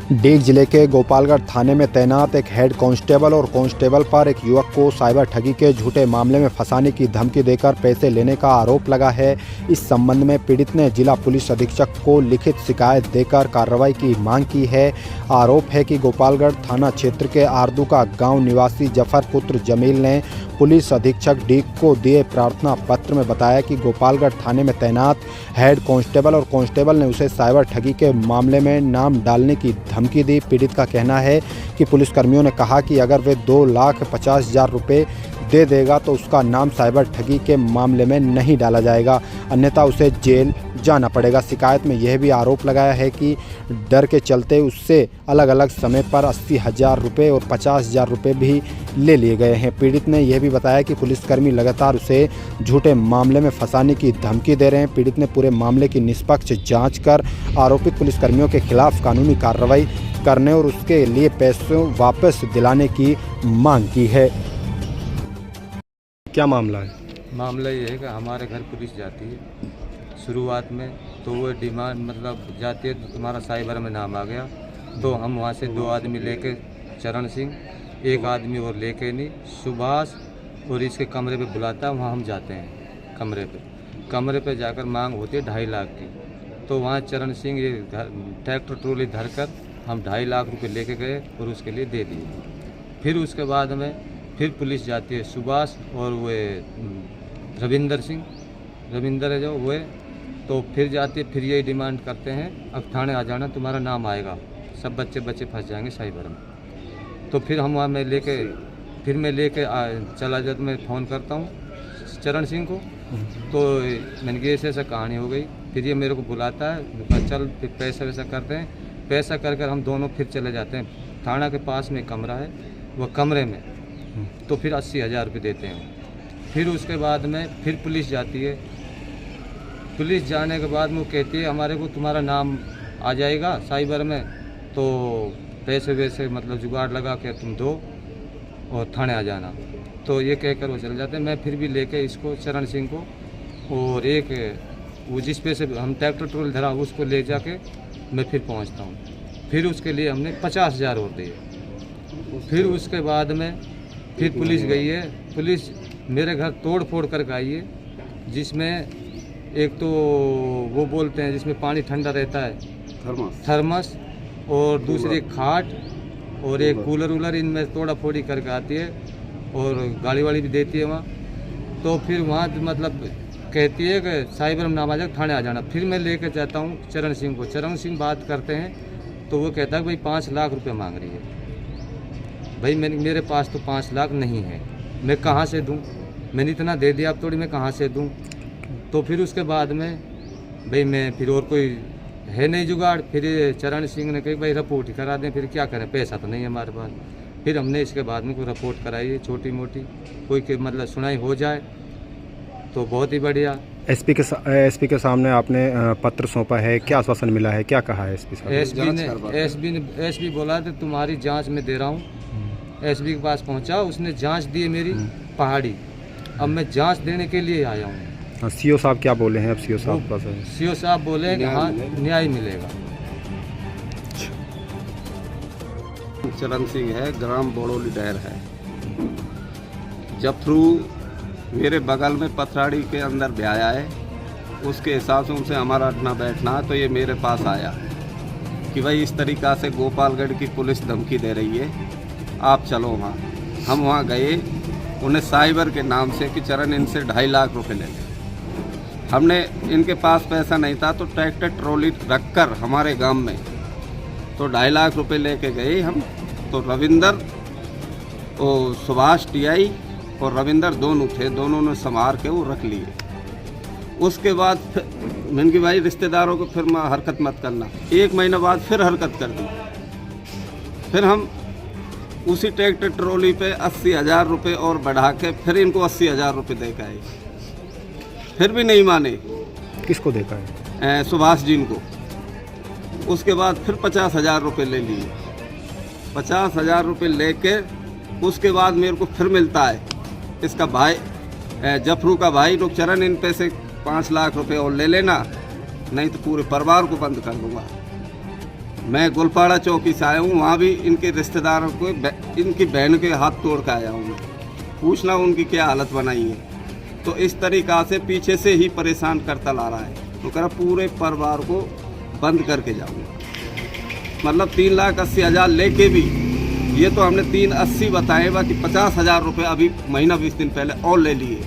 डीग जिले के गोपालगढ़ थाने में तैनात एक हेड कांस्टेबल और कांस्टेबल पर एक युवक को साइबर ठगी के झूठे मामले में फंसाने की धमकी देकर पैसे लेने का आरोप लगा है। इस संबंध में पीड़ित ने जिला पुलिस अधीक्षक को लिखित शिकायत देकर कार्रवाई की मांग की है। आरोप है कि गोपालगढ़ थाना क्षेत्र के आरदूका गांव निवासी जफर पुत्र जमील ने पुलिस अधीक्षक डीग को दिए प्रार्थना पत्र में बताया कि गोपालगढ़ थाने में तैनात हेड कांस्टेबल और कांस्टेबल ने उसे साइबर ठगी के मामले में नाम डालने की धमकी दी। पीड़ित का कहना है कि पुलिसकर्मियों ने कहा कि अगर वे 2,50,000 रुपये दे देगा तो उसका नाम साइबर ठगी के मामले में नहीं डाला जाएगा, अन्यथा उसे जेल जाना पड़ेगा। शिकायत में यह भी आरोप लगाया है कि डर के चलते उससे अलग अलग समय पर 80,000 रुपये और 50,000 रुपये भी ले लिए गए हैं। पीड़ित ने यह भी बताया कि पुलिसकर्मी लगातार उसे झूठे मामले में फंसाने की धमकी दे रहे हैं। पीड़ित ने पूरे मामले की निष्पक्ष जांच कर आरोपित पुलिसकर्मियों के खिलाफ कानूनी कार्रवाई करने और उसके लिए पैसों वापस दिलाने की मांग की है। क्या मामला है? मामला ये है कि हमारे घर पुलिस जाती है शुरुआत में, तो वो डिमांड मतलब जाती है तो तुम्हारा साइबर में नाम आ गया, तो हम वहाँ से 2 आदमी लेके चरण सिंह, एक आदमी और लेके नहीं सुभाष और इसके कमरे पे बुलाता है। वहाँ हम जाते हैं कमरे पे जाकर मांग होती है 2.5 लाख की। तो वहाँ चरण सिंह ये ट्रैक्टर ट्रॉली धर कर हम 2.5 लाख रुपये लेके गए और उसके लिए दे दिए। फिर उसके बाद में फिर पुलिस जाती है, सुभाष और वो रविंदर है जो वो, तो फिर जाती है, फिर यही डिमांड करते हैं अब थाने आ जाना, तुम्हारा नाम आएगा, सब बच्चे फंस जाएंगे साइबर में। तो फिर हम वहाँ मैं लेके चला जाता, मैं फ़ोन करता हूँ चरण सिंह को, तो मैंने कहा ऐसा कहानी हो गई। फिर ये मेरे को बुलाता है, चल फिर पैसा वैसा करते हैं, पैसा कर हम दोनों फिर चले जाते हैं थाना के पास में कमरा है, वह कमरे में तो फिर 80,000 रुपये देते हैं। फिर उसके बाद में फिर पुलिस जाती है, पुलिस जाने के बाद में वो कहती है हमारे को तुम्हारा नाम आ जाएगा साइबर में, तो पैसे वैसे मतलब जुगाड़ लगा के तुम दो और थाने आ जाना। तो ये कहकर वो चले जाते हैं। मैं फिर भी लेके इसको चरण सिंह को और एक वो जिस पे से हम ट्रैक्टर ट्रोल धरा उसको ले जाके मैं फिर पहुंचता हूँ। फिर उसके लिए हमने 50,000 और दिए। फिर उसके बाद में फिर पुलिस गई है, पुलिस मेरे घर तोड़ फोड़ करके आई है, जिसमें एक तो वो बोलते हैं जिसमें पानी ठंडा रहता है थर्मस, और दूसरी खाट और एक कूलर इनमें तोड़ा फोड़ी करके आती है और गाड़ी वाड़ी भी देती है वहाँ। तो फिर वहाँ मतलब कहती है कि साइबर में नाम आ जाए, थाने आ जाना। फिर मैं लेकर जाता हूँ चरण सिंह को, चरण सिंह बात करते हैं तो वो कहता है भाई 5 लाख रुपये मांग रही है। भाई मेरे पास तो 5 लाख नहीं है, मैं कहाँ से दूँ, मैंने इतना दे दिया, अब थोड़ी मैं कहाँ से दूँ। तो फिर उसके बाद में भाई मैं फिर और कोई है नहीं जुगाड़। फिर चरण सिंह ने कहा भाई रिपोर्ट ही करा दें, फिर क्या करें, पैसा तो नहीं है हमारे पास। फिर हमने इसके बाद में कोई रिपोर्ट कराई है छोटी मोटी, कोई के मतलब सुनाई हो जाए तो बहुत ही बढ़िया। एसपी के सामने आपने पत्र सौंपा है, क्या आश्वासन मिला है, क्या कहा है एसपी साहब? एसपी बोला था तुम्हारी जांच में दे रहा हूँ। एसपी के पास पहुँचा, उसने जांच दी मेरी पहाड़ी, अब मैं जांच देने के लिए आया हूँ। हाँ, सीओ साहब क्या बोले हैं? अब सीओ साहब बोले हैं कि हाँ न्याय मिलेगा। चरण सिंह है, ग्राम बोड़ोली डैर है। जफरू मेरे बगल में पथराड़ी के अंदर ब्याया है, उसके हिसाब से उनसे हमारा उठना बैठना, तो ये मेरे पास आया कि भाई इस तरीक़ा से गोपालगढ़ की पुलिस धमकी दे रही है, आप चलो वहाँ। हम वहाँ गए, उन्हें साइबर के नाम से कि चरण इनसे 2.5 लाख रुपए ले लें। हमने इनके पास पैसा नहीं था तो ट्रैक्टर ट्रॉली रखकर हमारे गांव में तो 2.5 लाख रुपए लेके गए हम। तो रविंदर और सुभाष टीआई और रविंदर दोनों थे, दोनों ने संभाल के वो रख लिए। उसके बाद मैंने कि भाई रिश्तेदारों को फिर हरकत मत करना। 1 महीने बाद फिर हरकत कर दी। फिर हम उसी ट्रैक्टर ट्रॉली पे 80,000 रुपये और बढ़ा के फिर इनको 80,000 रुपये दे के आए, फिर भी नहीं माने। किसको देखा है? सुभाष जी को। उसके बाद फिर 50,000 रुपये ले लिए। 50,000 रुपये लेके उसके बाद मेरे को फिर मिलता है इसका भाई जफरू का भाई, लोग चरण इन पैसे 5 लाख रुपये और ले लेना, नहीं तो पूरे परिवार को बंद कर दूंगा। मैं गुलपाड़ा चौकी से आया हूँ, वहाँ भी इनके रिश्तेदारों को इनकी बहन के हाथ तोड़ के आया हूँ, पूछना उनकी क्या हालत बनाई है। तो इस तरीक़ा से पीछे से ही परेशान करता ला रहा है। तो कह रहा पूरे परिवार को बंद करके जाऊँगा। मतलब 3,80,000 लेके भी, ये तो हमने 380 बताए, बाकी 50,000 रुपये अभी महीना 20 दिन पहले और ले लिए।